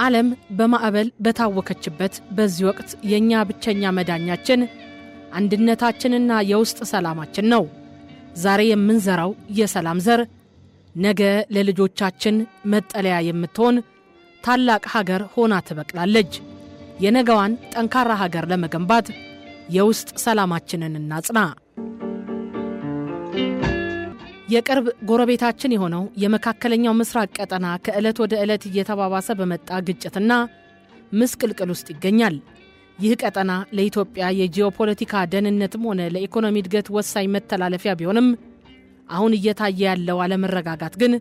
ዓለም በማዕበል በታወከችበት በዚህ ወቅት የኛ ብቸኛ መዳኛችን አንድነታችንና የውስጥ ሰላማችን ነው። ዛሬ የምንዘራው የሰላም ዘር ነገ ለልጆቻችን መጠለያ የምትሆን ታላቅ ሀገር ሆና ትበቅላለች። የነገዋን ጠንካራ ሀገር ለመገንባት የውስጥ ሰላማችንን እናጽና። የቅርብ ጎረቤታችን የሆነው የመካከለኛው ምስራቅ ቀጠና ከዕለት ወደ ዕለት እየተባባሰ በመጣ ግጭትና ምስቅልቅል ውስጥ ይገኛል። ይህ ቀጠና ለኢትዮጵያ የጂኦፖለቲካ ደህንነትም ሆነ ለኢኮኖሚ እድገት ወሳኝ መተላለፊያ ቢሆንም አሁን እየታየ ያለው አለመረጋጋት ግን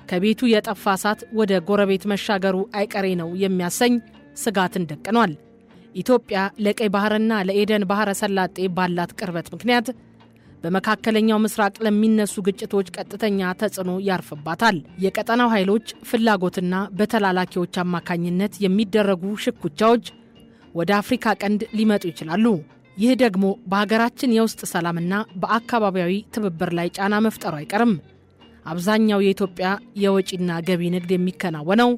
ከቤቱ የጠፋ እሳት ወደ ጎረቤት መሻገሩ አይቀሬ ነው የሚያሰኝ ስጋትን ደቅኗል። ኢትዮጵያ ለቀይ ባህርና ለኤደን ባህረ ሰላጤ ባላት ቅርበት ምክንያት በመካከለኛው ምስራቅ ለሚነሱ ግጭቶች ቀጥተኛ ተጽዕኖ ያርፍባታል። የቀጠናው ኃይሎች ፍላጎትና በተላላኪዎች አማካኝነት የሚደረጉ ሽኩቻዎች ወደ አፍሪካ ቀንድ ሊመጡ ይችላሉ። ይህ ደግሞ በሀገራችን የውስጥ ሰላምና በአካባቢያዊ ትብብር ላይ ጫና መፍጠሩ አይቀርም። አብዛኛው የኢትዮጵያ የወጪና ገቢ ንግድ የሚከናወነው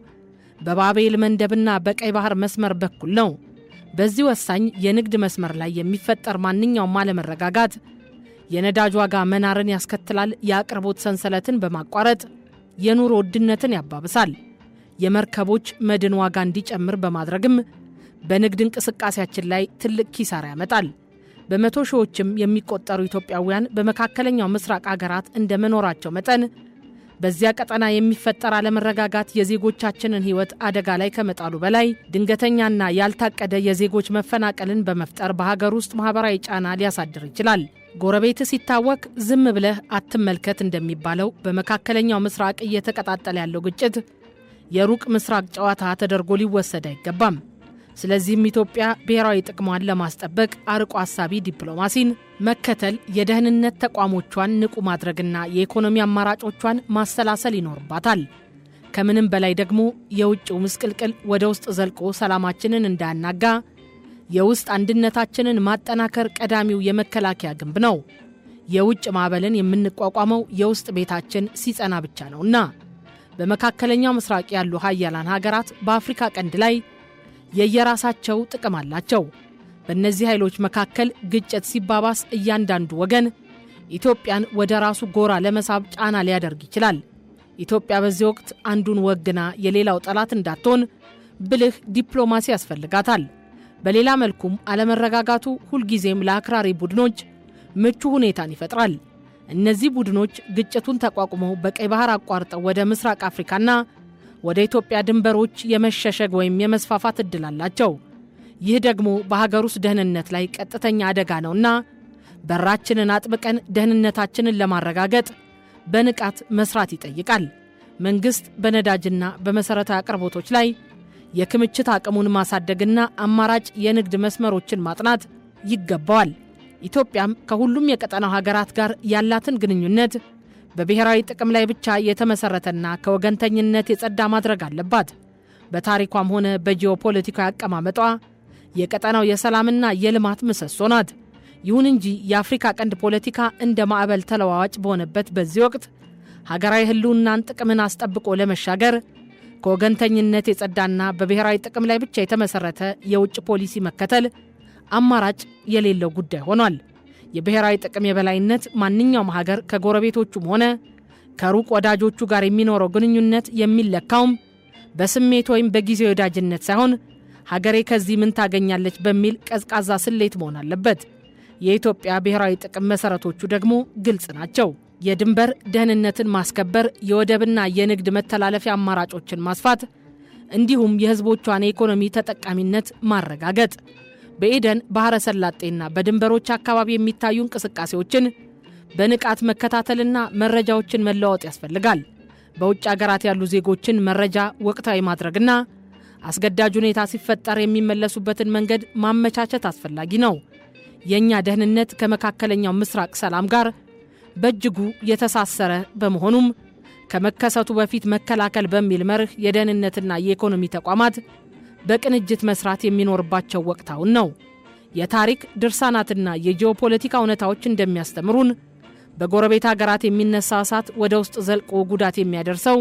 በባቤል መንደብና በቀይ ባህር መስመር በኩል ነው። በዚህ ወሳኝ የንግድ መስመር ላይ የሚፈጠር ማንኛውም አለመረጋጋት የነዳጅ ዋጋ መናርን ያስከትላል። የአቅርቦት ሰንሰለትን በማቋረጥ የኑሮ ውድነትን ያባብሳል። የመርከቦች መድን ዋጋ እንዲጨምር በማድረግም በንግድ እንቅስቃሴያችን ላይ ትልቅ ኪሳራ ያመጣል። በመቶ ሺዎችም የሚቆጠሩ ኢትዮጵያውያን በመካከለኛው ምስራቅ ሀገራት እንደመኖራቸው መጠን በዚያ ቀጠና የሚፈጠር አለመረጋጋት የዜጎቻችንን ሕይወት አደጋ ላይ ከመጣሉ በላይ ድንገተኛና ያልታቀደ የዜጎች መፈናቀልን በመፍጠር በሀገር ውስጥ ማህበራዊ ጫና ሊያሳድር ይችላል። ጎረቤት ሲታወክ ዝም ብለህ አትመልከት እንደሚባለው በመካከለኛው ምስራቅ እየተቀጣጠለ ያለው ግጭት የሩቅ ምስራቅ ጨዋታ ተደርጎ ሊወሰድ አይገባም። ስለዚህም ኢትዮጵያ ብሔራዊ ጥቅሟን ለማስጠበቅ አርቆ አሳቢ ዲፕሎማሲን መከተል፣ የደህንነት ተቋሞቿን ንቁ ማድረግና የኢኮኖሚ አማራጮቿን ማሰላሰል ይኖርባታል። ከምንም በላይ ደግሞ የውጭው ምስቅልቅል ወደ ውስጥ ዘልቆ ሰላማችንን እንዳያናጋ የውስጥ አንድነታችንን ማጠናከር ቀዳሚው የመከላከያ ግንብ ነው። የውጭ ማዕበልን የምንቋቋመው የውስጥ ቤታችን ሲጸና ብቻ ነውና በመካከለኛው ምስራቅ ያሉ ሀያላን ሀገራት በአፍሪካ ቀንድ ላይ የየራሳቸው ጥቅም አላቸው። በእነዚህ ኃይሎች መካከል ግጭት ሲባባስ እያንዳንዱ ወገን ኢትዮጵያን ወደ ራሱ ጎራ ለመሳብ ጫና ሊያደርግ ይችላል። ኢትዮጵያ በዚህ ወቅት አንዱን ወግና የሌላው ጠላት እንዳትሆን ብልህ ዲፕሎማሲ ያስፈልጋታል። በሌላ መልኩም አለመረጋጋቱ ሁልጊዜም ለአክራሪ ቡድኖች ምቹ ሁኔታን ይፈጥራል። እነዚህ ቡድኖች ግጭቱን ተቋቁመው በቀይ ባህር አቋርጠው ወደ ምስራቅ አፍሪካና ወደ ኢትዮጵያ ድንበሮች የመሸሸግ ወይም የመስፋፋት ዕድል አላቸው። ይህ ደግሞ በሀገር ውስጥ ደህንነት ላይ ቀጥተኛ አደጋ ነውና በራችንን አጥብቀን ደህንነታችንን ለማረጋገጥ በንቃት መስራት ይጠይቃል። መንግሥት በነዳጅና በመሠረታዊ አቅርቦቶች ላይ የክምችት አቅሙን ማሳደግና አማራጭ የንግድ መስመሮችን ማጥናት ይገባዋል። ኢትዮጵያም ከሁሉም የቀጠናው ሀገራት ጋር ያላትን ግንኙነት በብሔራዊ ጥቅም ላይ ብቻ የተመሰረተና ከወገንተኝነት የጸዳ ማድረግ አለባት። በታሪኳም ሆነ በጂኦፖለቲካዊ አቀማመጧ የቀጠናው የሰላምና የልማት ምሰሶ ናት። ይሁን እንጂ የአፍሪካ ቀንድ ፖለቲካ እንደ ማዕበል ተለዋዋጭ በሆነበት በዚህ ወቅት ሀገራዊ ህልውናን ጥቅምን አስጠብቆ ለመሻገር ከወገንተኝነት የጸዳና በብሔራዊ ጥቅም ላይ ብቻ የተመሰረተ የውጭ ፖሊሲ መከተል አማራጭ የሌለው ጉዳይ ሆኗል። የብሔራዊ ጥቅም የበላይነት ማንኛውም ሀገር ከጎረቤቶቹም ሆነ ከሩቅ ወዳጆቹ ጋር የሚኖረው ግንኙነት የሚለካውም በስሜት ወይም በጊዜው ወዳጅነት ሳይሆን ሀገሬ ከዚህ ምን ታገኛለች በሚል ቀዝቃዛ ስሌት መሆን አለበት። የኢትዮጵያ ብሔራዊ ጥቅም መሰረቶቹ ደግሞ ግልጽ ናቸው። የድንበር ደህንነትን ማስከበር፣ የወደብና የንግድ መተላለፊያ አማራጮችን ማስፋት እንዲሁም የህዝቦቿን የኢኮኖሚ ተጠቃሚነት ማረጋገጥ። በኤደን ባህረ ሰላጤና በድንበሮች አካባቢ የሚታዩ እንቅስቃሴዎችን በንቃት መከታተልና መረጃዎችን መለዋወጥ ያስፈልጋል። በውጭ ሀገራት ያሉ ዜጎችን መረጃ ወቅታዊ ማድረግና አስገዳጅ ሁኔታ ሲፈጠር የሚመለሱበትን መንገድ ማመቻቸት አስፈላጊ ነው። የኛ ደህንነት ከመካከለኛው ምስራቅ ሰላም ጋር በእጅጉ የተሳሰረ በመሆኑም ከመከሰቱ በፊት መከላከል በሚል መርህ የደህንነትና የኢኮኖሚ ተቋማት በቅንጅት መስራት የሚኖርባቸው ወቅት አሁን ነው። የታሪክ ድርሳናትና የጂኦፖለቲካ እውነታዎች እንደሚያስተምሩን በጎረቤት ሀገራት የሚነሳ እሳት ወደ ውስጥ ዘልቆ ጉዳት የሚያደርሰው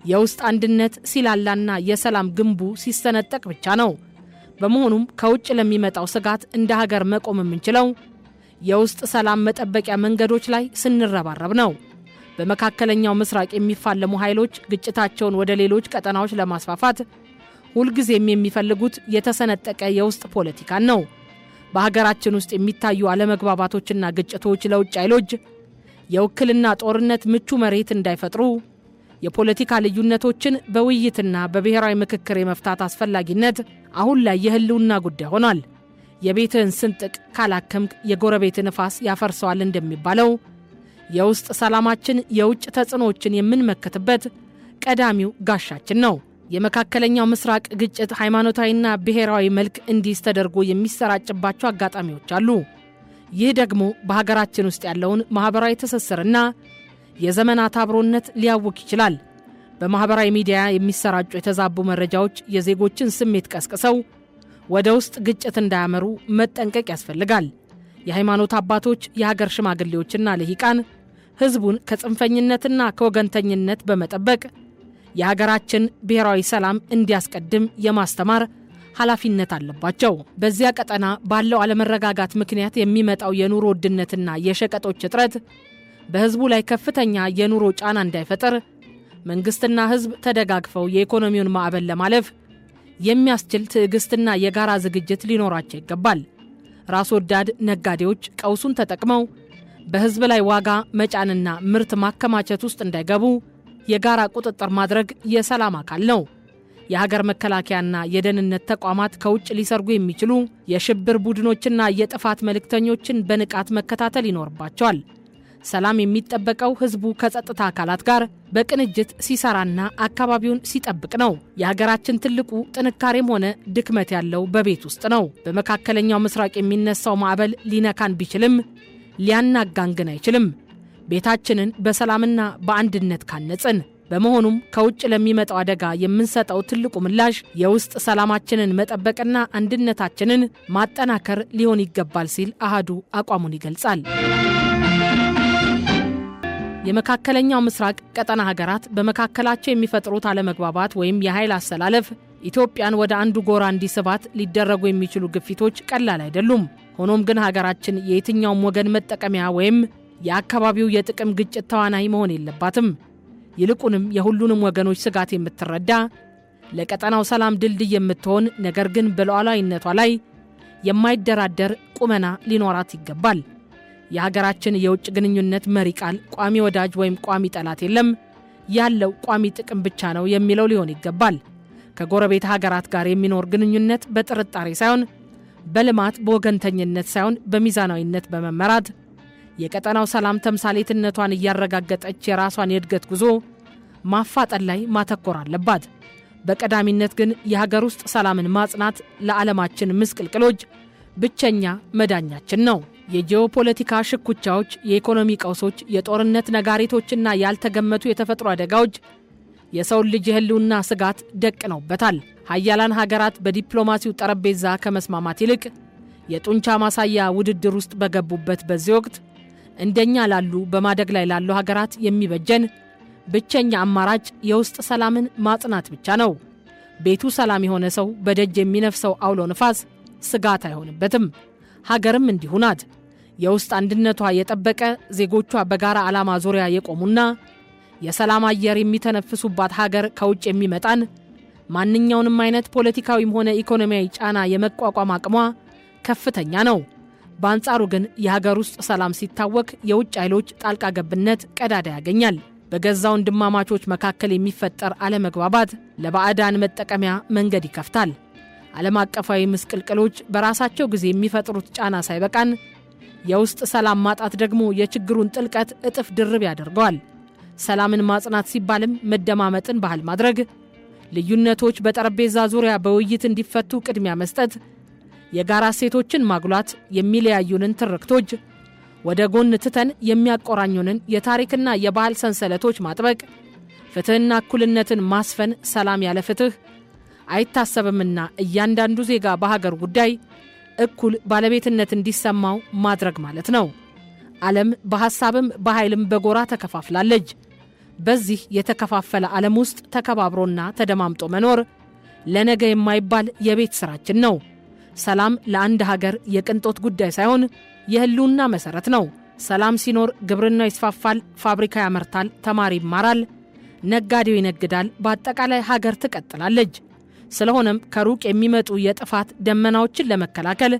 የውስጥ አንድነት ሲላላና የሰላም ግንቡ ሲሰነጠቅ ብቻ ነው። በመሆኑም ከውጭ ለሚመጣው ስጋት እንደ ሀገር መቆም የምንችለው የውስጥ ሰላም መጠበቂያ መንገዶች ላይ ስንረባረብ ነው። በመካከለኛው ምስራቅ የሚፋለሙ ኃይሎች ግጭታቸውን ወደ ሌሎች ቀጠናዎች ለማስፋፋት ሁልጊዜም የሚፈልጉት የተሰነጠቀ የውስጥ ፖለቲካን ነው። በሀገራችን ውስጥ የሚታዩ አለመግባባቶችና ግጭቶች ለውጭ ኃይሎች የውክልና ጦርነት ምቹ መሬት እንዳይፈጥሩ የፖለቲካ ልዩነቶችን በውይይትና በብሔራዊ ምክክር የመፍታት አስፈላጊነት አሁን ላይ የህልውና ጉዳይ ሆኗል። የቤትህን ስንጥቅ ካላከምክ የጎረቤት ንፋስ ያፈርሰዋል እንደሚባለው የውስጥ ሰላማችን የውጭ ተጽዕኖዎችን የምንመከትበት ቀዳሚው ጋሻችን ነው። የመካከለኛው ምስራቅ ግጭት ሃይማኖታዊና ብሔራዊ መልክ እንዲይዝ ተደርጎ የሚሰራጭባቸው አጋጣሚዎች አሉ። ይህ ደግሞ በሀገራችን ውስጥ ያለውን ማህበራዊ ትስስርና የዘመናት አብሮነት ሊያውክ ይችላል። በማህበራዊ ሚዲያ የሚሰራጩ የተዛቡ መረጃዎች የዜጎችን ስሜት ቀስቅሰው ወደ ውስጥ ግጭት እንዳያመሩ መጠንቀቅ ያስፈልጋል። የሃይማኖት አባቶች፣ የሀገር ሽማግሌዎችና ልሂቃን ህዝቡን ከጽንፈኝነትና ከወገንተኝነት በመጠበቅ የሀገራችን ብሔራዊ ሰላም እንዲያስቀድም የማስተማር ኃላፊነት አለባቸው። በዚያ ቀጠና ባለው አለመረጋጋት ምክንያት የሚመጣው የኑሮ ውድነትና የሸቀጦች እጥረት በህዝቡ ላይ ከፍተኛ የኑሮ ጫና እንዳይፈጠር መንግስትና ህዝብ ተደጋግፈው የኢኮኖሚውን ማዕበል ለማለፍ የሚያስችል ትዕግስትና የጋራ ዝግጅት ሊኖራቸው ይገባል። ራስ ወዳድ ነጋዴዎች ቀውሱን ተጠቅመው በህዝብ ላይ ዋጋ መጫንና ምርት ማከማቸት ውስጥ እንዳይገቡ የጋራ ቁጥጥር ማድረግ የሰላም አካል ነው። የሀገር መከላከያና የደህንነት ተቋማት ከውጭ ሊሰርጉ የሚችሉ የሽብር ቡድኖችና የጥፋት መልእክተኞችን በንቃት መከታተል ይኖርባቸዋል። ሰላም የሚጠበቀው ህዝቡ ከጸጥታ አካላት ጋር በቅንጅት ሲሰራና አካባቢውን ሲጠብቅ ነው። የሀገራችን ትልቁ ጥንካሬም ሆነ ድክመት ያለው በቤት ውስጥ ነው። በመካከለኛው ምስራቅ የሚነሳው ማዕበል ሊነካን ቢችልም ሊያናጋን ግን አይችልም፣ ቤታችንን በሰላምና በአንድነት ካነጽን። በመሆኑም ከውጭ ለሚመጣው አደጋ የምንሰጠው ትልቁ ምላሽ የውስጥ ሰላማችንን መጠበቅና አንድነታችንን ማጠናከር ሊሆን ይገባል ሲል አሃዱ አቋሙን ይገልጻል። የመካከለኛው ምስራቅ ቀጠና ሀገራት በመካከላቸው የሚፈጥሩት አለመግባባት ወይም የኃይል አሰላለፍ ኢትዮጵያን ወደ አንዱ ጎራ እንዲስባት ሊደረጉ የሚችሉ ግፊቶች ቀላል አይደሉም። ሆኖም ግን ሀገራችን የየትኛውም ወገን መጠቀሚያ ወይም የአካባቢው የጥቅም ግጭት ተዋናይ መሆን የለባትም። ይልቁንም የሁሉንም ወገኖች ስጋት የምትረዳ ለቀጠናው ሰላም ድልድይ የምትሆን ነገር ግን በሉዓላዊነቷ ላይ የማይደራደር ቁመና ሊኖራት ይገባል። የሀገራችን የውጭ ግንኙነት መሪ ቃል ቋሚ ወዳጅ ወይም ቋሚ ጠላት የለም፣ ያለው ቋሚ ጥቅም ብቻ ነው የሚለው ሊሆን ይገባል። ከጎረቤት ሀገራት ጋር የሚኖር ግንኙነት በጥርጣሬ ሳይሆን በልማት በወገንተኝነት ሳይሆን በሚዛናዊነት በመመራት የቀጠናው ሰላም ተምሳሌትነቷን እያረጋገጠች የራሷን የእድገት ጉዞ ማፋጠን ላይ ማተኮር አለባት። በቀዳሚነት ግን የሀገር ውስጥ ሰላምን ማጽናት ለዓለማችን ምስቅልቅሎች ብቸኛ መዳኛችን ነው። የጂኦፖለቲካ ሽኩቻዎች፣ የኢኮኖሚ ቀውሶች፣ የጦርነት ነጋሪቶችና ያልተገመቱ የተፈጥሮ አደጋዎች የሰውን ልጅ የህልውና ስጋት ደቅነውበታል። ሀያላን ሀገራት በዲፕሎማሲው ጠረጴዛ ከመስማማት ይልቅ የጡንቻ ማሳያ ውድድር ውስጥ በገቡበት በዚህ ወቅት እንደኛ ላሉ በማደግ ላይ ላሉ ሀገራት የሚበጀን ብቸኛ አማራጭ የውስጥ ሰላምን ማጽናት ብቻ ነው። ቤቱ ሰላም የሆነ ሰው በደጅ የሚነፍሰው አውሎ ንፋስ ስጋት አይሆንበትም። ሀገርም እንዲሁ ናት። የውስጥ አንድነቷ የጠበቀ ዜጎቿ በጋራ ዓላማ ዙሪያ የቆሙና የሰላም አየር የሚተነፍሱባት ሀገር ከውጭ የሚመጣን ማንኛውንም አይነት ፖለቲካዊም ሆነ ኢኮኖሚያዊ ጫና የመቋቋም አቅሟ ከፍተኛ ነው። በአንጻሩ ግን የሀገር ውስጥ ሰላም ሲታወክ የውጭ ኃይሎች ጣልቃ ገብነት ቀዳዳ ያገኛል። በገዛ ወንድማማቾች መካከል የሚፈጠር አለመግባባት ለባዕዳን መጠቀሚያ መንገድ ይከፍታል። ዓለም አቀፋዊ ምስቅልቅሎች በራሳቸው ጊዜ የሚፈጥሩት ጫና ሳይበቃን የውስጥ ሰላም ማጣት ደግሞ የችግሩን ጥልቀት እጥፍ ድርብ ያደርገዋል። ሰላምን ማጽናት ሲባልም መደማመጥን ባህል ማድረግ፣ ልዩነቶች በጠረጴዛ ዙሪያ በውይይት እንዲፈቱ ቅድሚያ መስጠት፣ የጋራ ሴቶችን ማጉላት፣ የሚለያዩንን ትርክቶች ወደ ጎን ትተን የሚያቆራኙንን የታሪክና የባህል ሰንሰለቶች ማጥበቅ፣ ፍትህና እኩልነትን ማስፈን ሰላም ያለ ፍትህ አይታሰብምና እያንዳንዱ ዜጋ በሀገር ጉዳይ እኩል ባለቤትነት እንዲሰማው ማድረግ ማለት ነው። ዓለም በሐሳብም በኃይልም በጎራ ተከፋፍላለች። በዚህ የተከፋፈለ ዓለም ውስጥ ተከባብሮና ተደማምጦ መኖር ለነገ የማይባል የቤት ስራችን ነው። ሰላም ለአንድ ሀገር የቅንጦት ጉዳይ ሳይሆን የህልውና መሰረት ነው። ሰላም ሲኖር ግብርናው ይስፋፋል፣ ፋብሪካ ያመርታል፣ ተማሪ ይማራል፣ ነጋዴው ይነግዳል፣ በአጠቃላይ ሀገር ትቀጥላለች። ስለሆነም ከሩቅ የሚመጡ የጥፋት ደመናዎችን ለመከላከል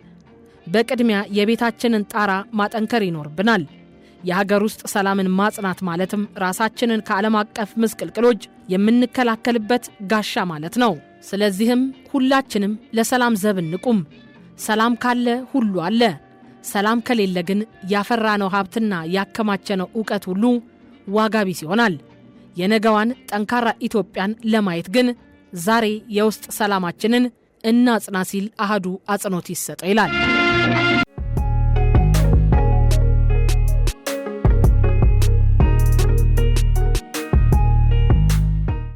በቅድሚያ የቤታችንን ጣራ ማጠንከር ይኖርብናል። የሀገር ውስጥ ሰላምን ማጽናት ማለትም ራሳችንን ከዓለም አቀፍ ምስቅልቅሎች የምንከላከልበት ጋሻ ማለት ነው። ስለዚህም ሁላችንም ለሰላም ዘብ እንቁም። ሰላም ካለ ሁሉ አለ። ሰላም ከሌለ ግን ያፈራነው ሀብትና ያከማቸነው ዕውቀት ሁሉ ዋጋ ቢስ ይሆናል። የነገዋን ጠንካራ ኢትዮጵያን ለማየት ግን ዛሬ የውስጥ ሰላማችንን እናጽና ሲል አሃዱ አጽንኦት ይሰጠው ይላል።